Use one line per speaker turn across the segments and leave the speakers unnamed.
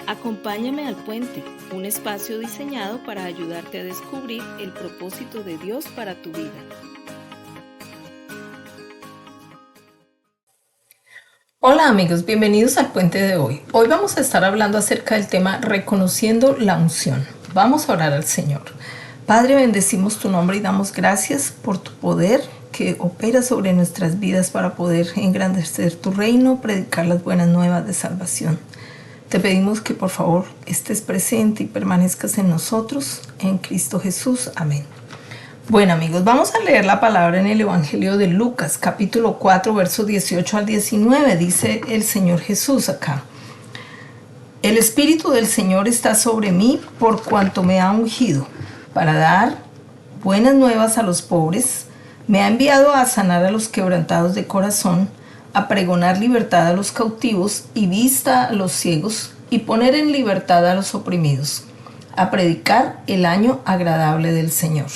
Acompáñame al puente, un espacio diseñado para ayudarte a descubrir el propósito de Dios para tu vida.
Hola amigos, bienvenidos al puente de hoy. Hoy vamos a estar hablando acerca del tema reconociendo la unción. Vamos a orar al Señor. Padre, bendecimos tu nombre y damos gracias por tu poder que opera sobre nuestras vidas para poder engrandecer tu reino, predicar las buenas nuevas de salvación. Te pedimos que por favor estés presente y permanezcas en nosotros, en Cristo Jesús. Amén. Bueno amigos, vamos a leer la palabra en el Evangelio de Lucas, capítulo 4, versos 18 al 19. Dice el Señor Jesús acá: El Espíritu del Señor está sobre mí por cuanto me ha ungido para dar buenas nuevas a los pobres. Me ha enviado a sanar a los quebrantados de corazón, a pregonar libertad a los cautivos y vista a los ciegos, y poner en libertad a los oprimidos, a predicar el año agradable del Señor.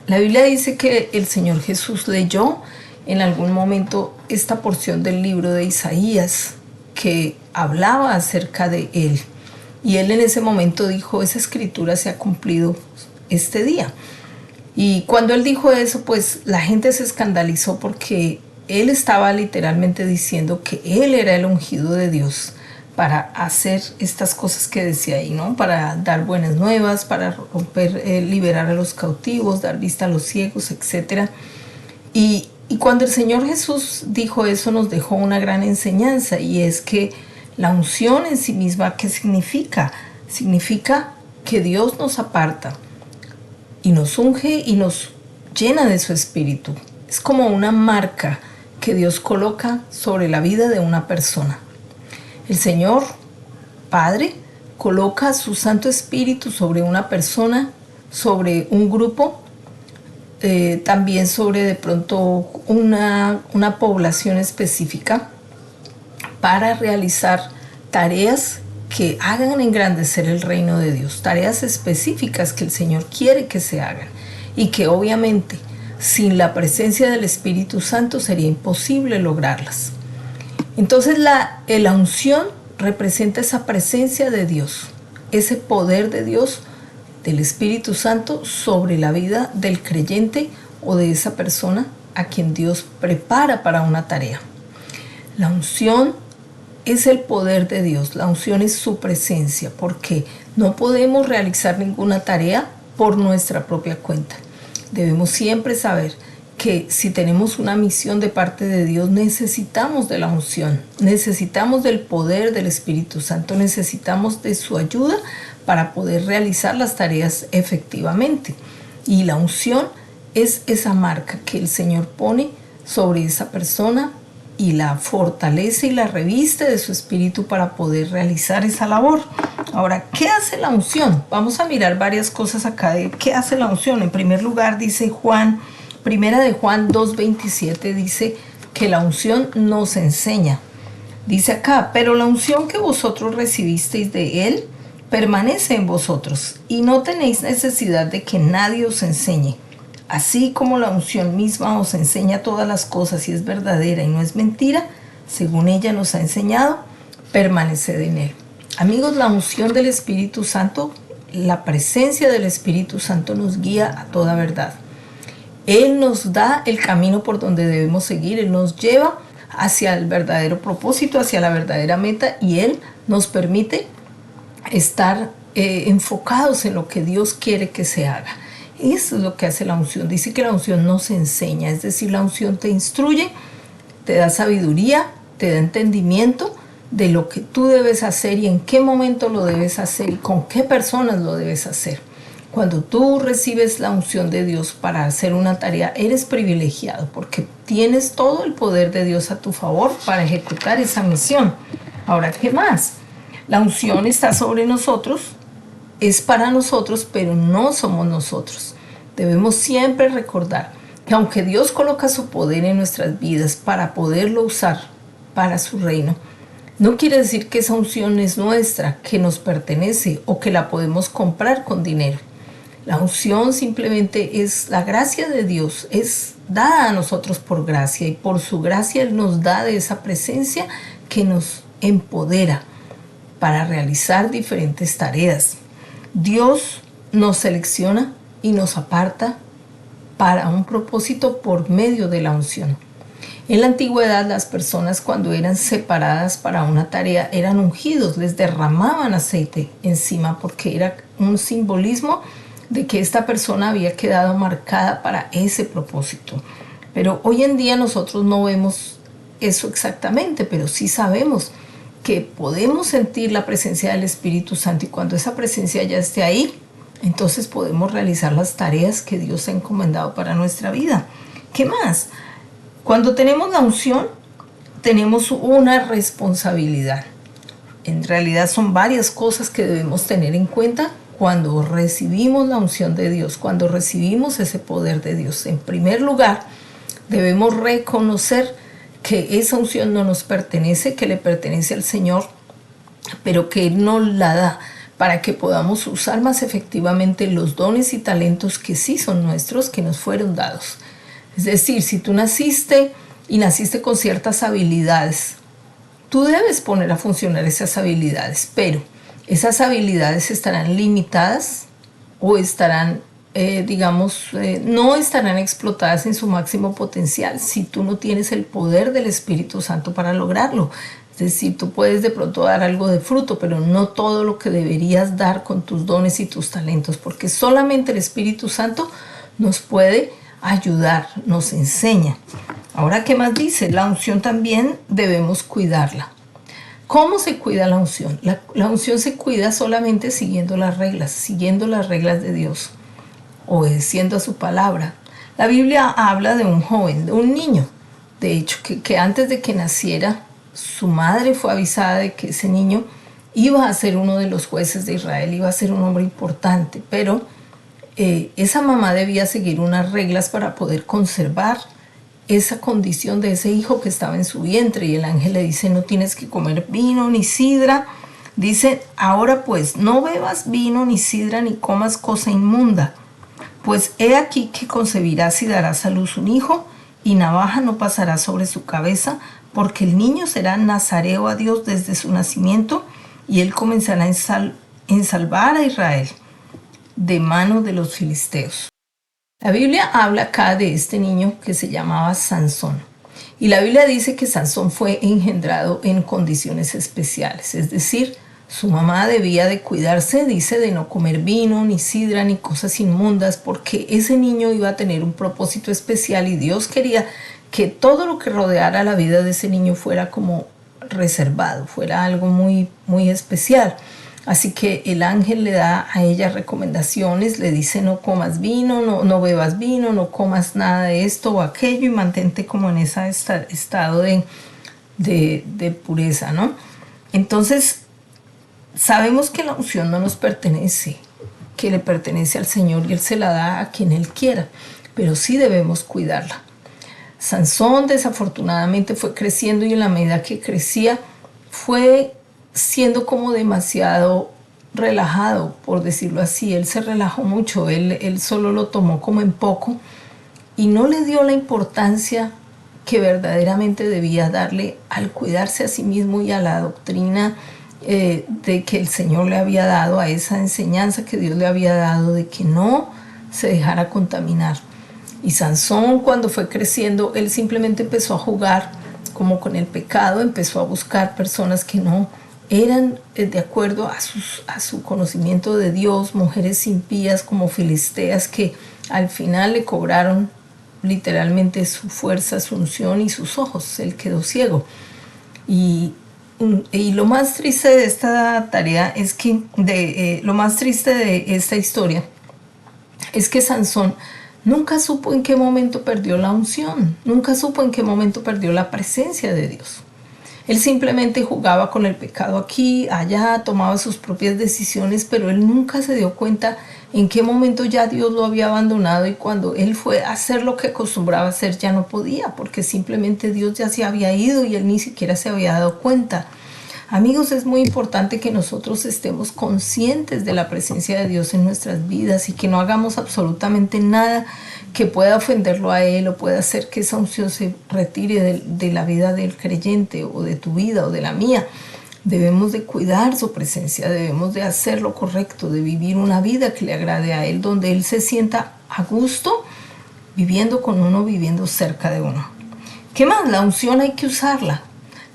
La Biblia dice que el Señor Jesús leyó en algún momento esta porción del libro de Isaías que hablaba acerca de Él. Y Él en ese momento dijo, esa escritura se ha cumplido este día. Y cuando Él dijo eso, pues la gente se escandalizó porque Él estaba literalmente diciendo que Él era el ungido de Dios para hacer estas cosas que decía ahí, ¿no? Para dar buenas nuevas, para romper, liberar a los cautivos, dar vista a los ciegos, etc. Y cuando el Señor Jesús dijo eso, nos dejó una gran enseñanza, y es que la unción en sí misma, ¿qué significa? Significa que Dios nos aparta y nos unge y nos llena de su espíritu. Es como una marca que Dios coloca sobre la vida de una persona. El Señor Padre coloca su Santo Espíritu sobre una persona, sobre un grupo, también sobre de pronto una población específica, para realizar tareas que hagan engrandecer el reino de Dios, tareas específicas que el Señor quiere que se hagan y que obviamente sin la presencia del Espíritu Santo sería imposible lograrlas. Entonces la unción representa esa presencia de Dios, ese poder de Dios, del Espíritu Santo sobre la vida del creyente o de esa persona a quien Dios prepara para una tarea. La unción es el poder de Dios, la unción es su presencia, porque no podemos realizar ninguna tarea por nuestra propia cuenta. Debemos siempre saber que si tenemos una misión de parte de Dios, necesitamos de la unción, necesitamos del poder del Espíritu Santo, necesitamos de su ayuda para poder realizar las tareas efectivamente. Y la unción es esa marca que el Señor pone sobre esa persona y la fortalece y la reviste de su espíritu para poder realizar esa labor. Ahora, ¿qué hace la unción? Vamos a mirar varias cosas acá de qué hace la unción. En primer lugar, dice Primera de Juan 2:27, dice que la unción nos enseña. Dice acá, pero la unción que vosotros recibisteis de Él permanece en vosotros, y no tenéis necesidad de que nadie os enseñe. Así como la unción misma os enseña todas las cosas y es verdadera y no es mentira, según ella nos ha enseñado, permaneced en Él. Amigos, la unción del Espíritu Santo, la presencia del Espíritu Santo nos guía a toda verdad. Él nos da el camino por donde debemos seguir, Él nos lleva hacia el verdadero propósito, hacia la verdadera meta, y Él nos permite estar enfocados en lo que Dios quiere que se haga. Eso es lo que hace la unción. Dice que la unción nos enseña, es decir, la unción te instruye, te da sabiduría, te da entendimiento de lo que tú debes hacer y en qué momento lo debes hacer y con qué personas lo debes hacer. Cuando tú recibes la unción de Dios para hacer una tarea, eres privilegiado porque tienes todo el poder de Dios a tu favor para ejecutar esa misión. Ahora, ¿qué más? La unción está sobre nosotros, es para nosotros, pero no somos nosotros. Debemos siempre recordar que aunque Dios coloca su poder en nuestras vidas para poderlo usar para su reino, no quiere decir que esa unción es nuestra, que nos pertenece o que la podemos comprar con dinero. La unción simplemente es la gracia de Dios, es dada a nosotros por gracia, y por su gracia Él nos da de esa presencia que nos empodera para realizar diferentes tareas. Dios nos selecciona y nos aparta para un propósito por medio de la unción. En la antigüedad, las personas cuando eran separadas para una tarea eran ungidos, les derramaban aceite encima porque era un simbolismo de que esta persona había quedado marcada para ese propósito. Pero hoy en día nosotros no vemos eso exactamente, pero sí sabemos que podemos sentir la presencia del Espíritu Santo, y cuando esa presencia ya esté ahí, entonces podemos realizar las tareas que Dios ha encomendado para nuestra vida. ¿Qué más? Cuando tenemos la unción, tenemos una responsabilidad. En realidad son varias cosas que debemos tener en cuenta cuando recibimos la unción de Dios, cuando recibimos ese poder de Dios. En primer lugar, debemos reconocer que esa unción no nos pertenece, que le pertenece al Señor, pero que Él nos la da para que podamos usar más efectivamente los dones y talentos que sí son nuestros, que nos fueron dados. Es decir, si tú naciste con ciertas habilidades, tú debes poner a funcionar esas habilidades, pero esas habilidades estarán limitadas o estarán, no estarán explotadas en su máximo potencial si tú no tienes el poder del Espíritu Santo para lograrlo. Es decir, tú puedes de pronto dar algo de fruto, pero no todo lo que deberías dar con tus dones y tus talentos, porque solamente el Espíritu Santo nos puede ayudar, nos enseña. Ahora, ¿qué más dice? La unción también debemos cuidarla. ¿Cómo se cuida la unción? La unción se cuida solamente siguiendo las reglas de Dios, obedeciendo a su palabra. La Biblia habla de un joven, de un niño, de hecho, que antes de que naciera, su madre fue avisada de que ese niño iba a ser uno de los jueces de Israel, iba a ser un hombre importante, pero esa mamá debía seguir unas reglas para poder conservar esa condición de ese hijo que estaba en su vientre. Y el ángel le dice: no tienes que comer vino ni sidra. Dice: ahora pues, no bebas vino ni sidra ni comas cosa inmunda, pues he aquí que concebirás y darás a luz un hijo, y navaja no pasará sobre su cabeza, porque el niño será nazareo a Dios desde su nacimiento, y él comenzará a salvar a Israel de mano de los filisteos. La Biblia habla acá de este niño que se llamaba Sansón. Y la Biblia dice que Sansón fue engendrado en condiciones especiales. Es decir, su mamá debía de cuidarse, dice, de no comer vino, ni sidra, ni cosas inmundas, porque ese niño iba a tener un propósito especial y Dios quería que todo lo que rodeara la vida de ese niño fuera como reservado, fuera algo muy, muy especial. Así que el ángel le da a ella recomendaciones, le dice: no comas vino, no bebas vino, no comas nada de esto o aquello, y mantente como en ese estado de pureza, ¿no? Entonces, sabemos que la unción no nos pertenece, que le pertenece al Señor y Él se la da a quien Él quiera, pero sí debemos cuidarla. Sansón desafortunadamente fue creciendo, y en la medida que crecía fue siendo como demasiado relajado, por decirlo así. Él se relajó mucho, él solo lo tomó como en poco y no le dio la importancia que verdaderamente debía darle al cuidarse a sí mismo y a la doctrina de que el Señor le había dado, a esa enseñanza que Dios le había dado de que no se dejara contaminar. Y Sansón, cuando fue creciendo, él simplemente empezó a jugar como con el pecado, empezó a buscar personas que no eran de acuerdo a su conocimiento de Dios, mujeres impías como filisteas que al final le cobraron literalmente su fuerza, su unción y sus ojos. Él quedó ciego. Y lo más triste de esta tarea es que, lo más triste de esta historia es que Sansón nunca supo en qué momento perdió la unción, nunca supo en qué momento perdió la presencia de Dios. Él simplemente jugaba con el pecado aquí, allá, tomaba sus propias decisiones, pero él nunca se dio cuenta en qué momento ya Dios lo había abandonado, y cuando él fue a hacer lo que acostumbraba hacer ya no podía, porque simplemente Dios ya se había ido y él ni siquiera se había dado cuenta. Amigos, es muy importante que nosotros estemos conscientes de la presencia de Dios en nuestras vidas y que no hagamos absolutamente nada que pueda ofenderlo a Él o pueda hacer que esa unción se retire de la vida del creyente o de tu vida o de la mía. Debemos de cuidar su presencia, debemos de hacer lo correcto, de vivir una vida que le agrade a Él, donde Él se sienta a gusto viviendo con uno, viviendo cerca de uno. ¿Qué más? La unción hay que usarla.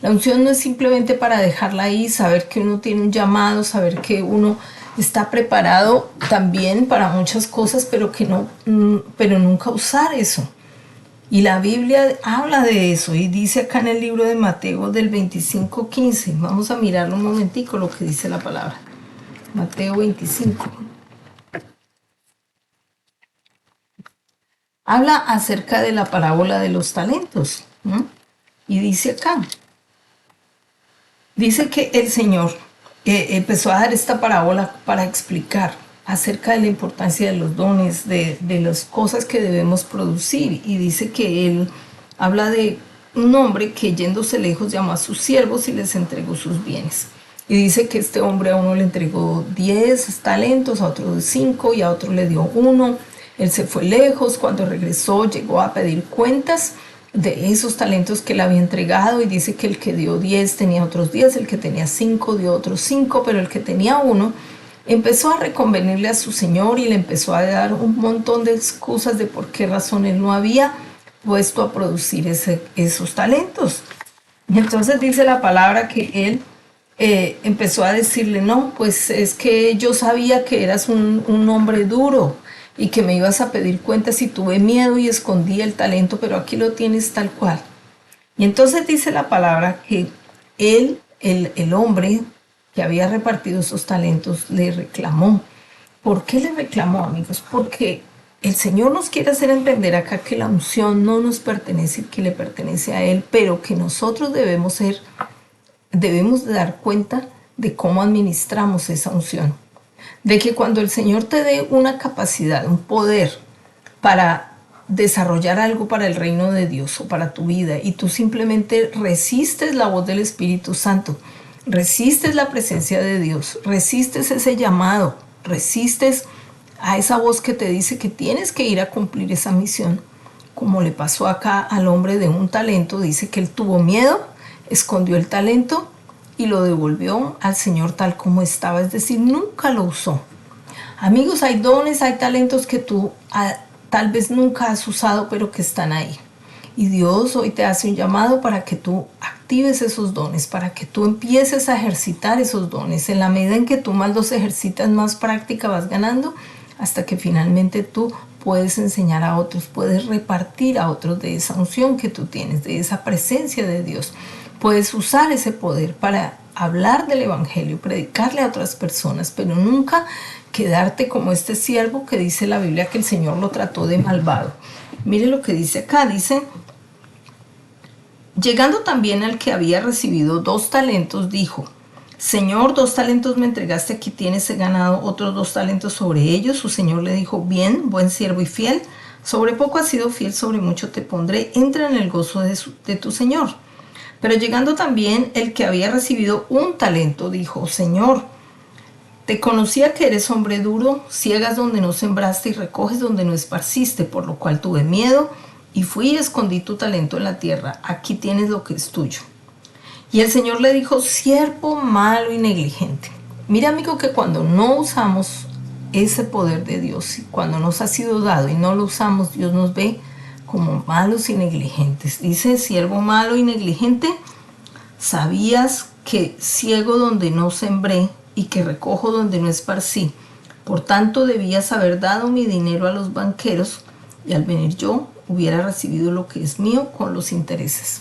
La unción no es simplemente para dejarla ahí, saber que uno tiene un llamado, saber que uno está preparado también para muchas cosas, pero pero nunca usar eso. Y la Biblia habla de eso y dice acá en el libro de Mateo del 25:15. Vamos a mirarlo un momentico lo que dice la palabra. Mateo 25. Habla acerca de la parábola de los talentos, ¿no? Y dice acá, dice que el Señor empezó a dar esta parábola para explicar acerca de la importancia de los dones, de las cosas que debemos producir. Y dice que Él habla de un hombre que yéndose lejos llamó a sus siervos y les entregó sus bienes. Y dice que este hombre a uno le entregó 10 talentos, a otro 5 y a otro le dio 1. Él se fue lejos, cuando regresó llegó a pedir cuentas de esos talentos que le había entregado y dice que el que dio 10 tenía otros 10, el que tenía 5 dio otros 5, pero el que tenía 1 empezó a reconvenirle a su señor y le empezó a dar un montón de excusas de por qué razón él no había puesto a producir esos talentos. Y entonces dice la palabra que él empezó a decirle, no, pues es que yo sabía que eras un hombre duro y que me ibas a pedir cuentas y tuve miedo y escondí el talento, pero aquí lo tienes tal cual. Y entonces dice la palabra que él, el hombre que había repartido esos talentos, le reclamó. ¿Por qué le reclamó, amigos? Porque el Señor nos quiere hacer entender acá que la unción no nos pertenece, que le pertenece a Él, pero que nosotros debemos de dar cuenta de cómo administramos esa unción. De que cuando el Señor te dé una capacidad, un poder para desarrollar algo para el reino de Dios o para tu vida y tú simplemente resistes la voz del Espíritu Santo, resistes la presencia de Dios, resistes ese llamado, resistes a esa voz que te dice que tienes que ir a cumplir esa misión, como le pasó acá al hombre de un talento. Dice que él tuvo miedo, escondió el talento y lo devolvió al Señor tal como estaba, es decir, nunca lo usó. Amigos, hay dones, hay talentos que tú tal vez nunca has usado, pero que están ahí. Y Dios hoy te hace un llamado para que tú actives esos dones, para que tú empieces a ejercitar esos dones. En la medida en que tú más los ejercitas, más práctica vas ganando, hasta que finalmente tú puedes enseñar a otros, puedes repartir a otros de esa unción que tú tienes, de esa presencia de Dios. Puedes usar ese poder para hablar del Evangelio, predicarle a otras personas, pero nunca quedarte como este siervo que dice la Biblia que el Señor lo trató de malvado. Mire lo que dice acá, dice, llegando también al que había recibido 2 talentos, dijo, Señor, 2 talentos me entregaste, aquí tienes, he ganado otros 2 talentos sobre ellos. Su Señor le dijo, bien, buen siervo y fiel, sobre poco has sido fiel, sobre mucho te pondré, entra en el gozo de tu Señor. Pero llegando también el que había recibido 1 talento, dijo, Señor, te conocía que eres hombre duro, ciegas donde no sembraste y recoges donde no esparciste, por lo cual tuve miedo y fui y escondí tu talento en la tierra. Aquí tienes lo que es tuyo. Y el Señor le dijo, siervo malo y negligente. Mira, amigo, que cuando no usamos ese poder de Dios, cuando nos ha sido dado y no lo usamos, Dios nos ve como malos y negligentes. Dice, siervo malo y negligente, ¿sabías que ciego donde no sembré y que recojo donde no esparcí? Por tanto, debías haber dado mi dinero a los banqueros y al venir yo hubiera recibido lo que es mío con los intereses.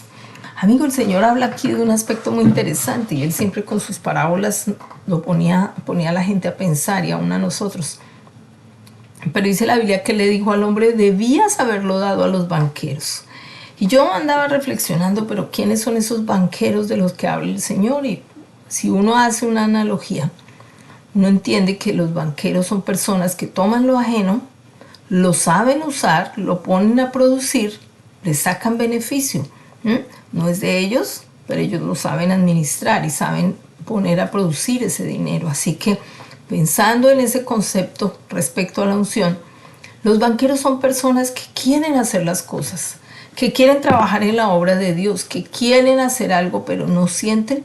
Amigo, el Señor habla aquí de un aspecto muy interesante y Él siempre con sus parábolas lo ponía a la gente a pensar y aún a nosotros. Pero dice la Biblia que le dijo al hombre, debías haberlo dado a los banqueros. Y yo andaba reflexionando, pero ¿quiénes son esos banqueros de los que habla el Señor? Y si uno hace una analogía, uno entiende que los banqueros son personas que toman lo ajeno, lo saben usar, lo ponen a producir, le sacan beneficio. No es de ellos, pero ellos lo saben administrar y saben poner a producir ese dinero. Así que pensando en ese concepto respecto a la unción, los banqueros son personas que quieren hacer las cosas, que quieren trabajar en la obra de Dios, que quieren hacer algo, pero no sienten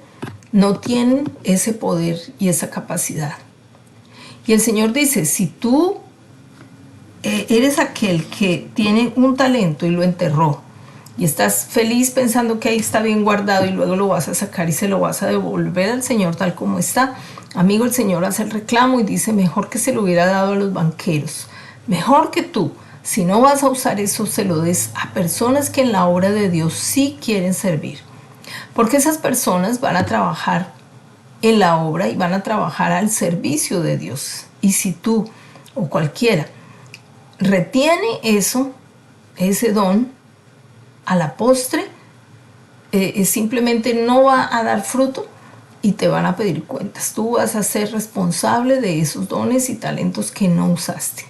no tienen ese poder y esa capacidad. Y el Señor dice, si tú eres aquel que tiene un talento y lo enterró, y estás feliz pensando que ahí está bien guardado y luego lo vas a sacar y se lo vas a devolver al Señor tal como está, amigo, el Señor hace el reclamo y dice, mejor que se lo hubiera dado a los banqueros, mejor que tú, si no vas a usar eso, se lo des a personas que en la obra de Dios sí quieren servir. Porque esas personas van a trabajar en la obra y van a trabajar al servicio de Dios. Y si tú o cualquiera retiene eso, ese don, a la postre, simplemente no va a dar fruto y te van a pedir cuentas. Tú vas a ser responsable de esos dones y talentos que no usaste.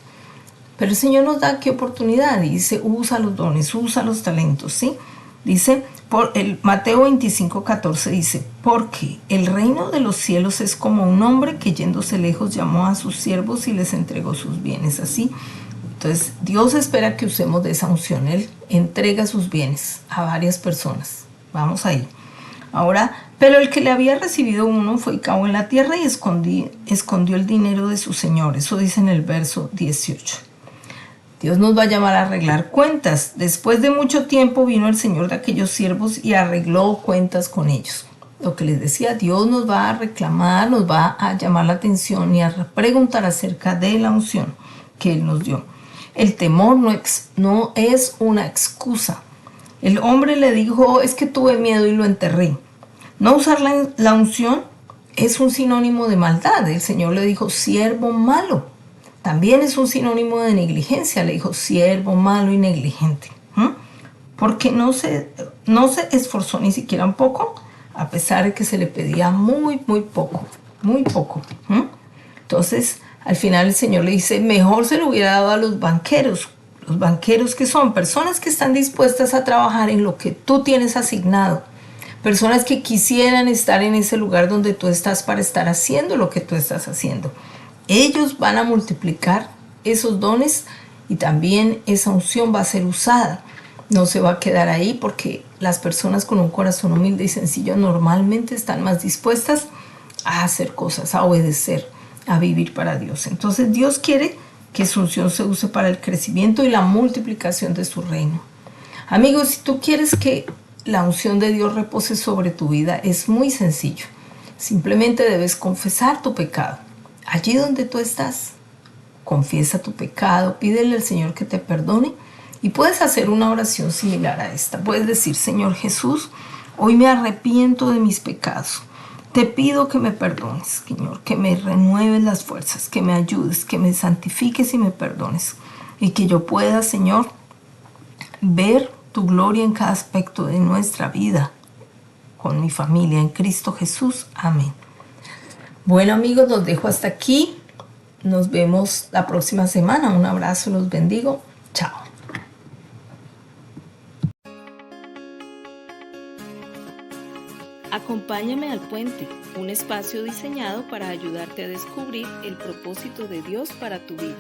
Pero el Señor nos da qué oportunidad. Dice, usa los dones, usa los talentos, ¿sí? Dice, Mateo 25:14 dice, porque el reino de los cielos es como un hombre que yéndose lejos llamó a sus siervos y les entregó sus bienes. Así, entonces Dios espera que usemos de esa unción. Él entrega sus bienes a varias personas. Vamos ahí. Ahora, pero el que le había recibido uno fue y cavó en la tierra y escondió el dinero de su señor. Eso dice en el verso 18. Dios nos va a llamar a arreglar cuentas. Después de mucho tiempo vino el Señor de aquellos siervos y arregló cuentas con ellos. Lo que les decía, Dios nos va a reclamar, nos va a llamar la atención y a preguntar acerca de la unción que Él nos dio. El temor no es una excusa. El hombre le dijo, es que tuve miedo y lo enterré. No usar la unción es un sinónimo de maldad. El Señor le dijo, siervo malo. También es un sinónimo de negligencia. Le dijo, siervo malo y negligente. Porque no se esforzó ni siquiera un poco, a pesar de que se le pedía muy poco. Entonces, al final el Señor le dice, mejor se lo hubiera dado a los banqueros. Los banqueros, que son personas que están dispuestas a trabajar en lo que tú tienes asignado. Personas que quisieran estar en ese lugar donde tú estás para estar haciendo lo que tú estás haciendo. Ellos van a multiplicar esos dones y también esa unción va a ser usada. No se va a quedar ahí, porque las personas con un corazón humilde y sencillo normalmente están más dispuestas a hacer cosas, a obedecer, a vivir para Dios. Entonces Dios quiere que su unción se use para el crecimiento y la multiplicación de su reino. Amigos, si tú quieres que la unción de Dios repose sobre tu vida, es muy sencillo. Simplemente debes confesar tu pecado. Allí donde tú estás, confiesa tu pecado, pídele al Señor que te perdone y puedes hacer una oración similar a esta. Puedes decir, Señor Jesús, hoy me arrepiento de mis pecados. Te pido que me perdones, Señor, que me renueves las fuerzas, que me ayudes, que me santifiques y me perdones. Y que yo pueda, Señor, ver tu gloria en cada aspecto de nuestra vida, con mi familia, en Cristo Jesús. Amén. Bueno, amigos, los dejo hasta aquí. Nos vemos la próxima semana. Un abrazo, los bendigo. Chao.
Acompáñame al Puente, un espacio diseñado para ayudarte a descubrir el propósito de Dios para tu vida.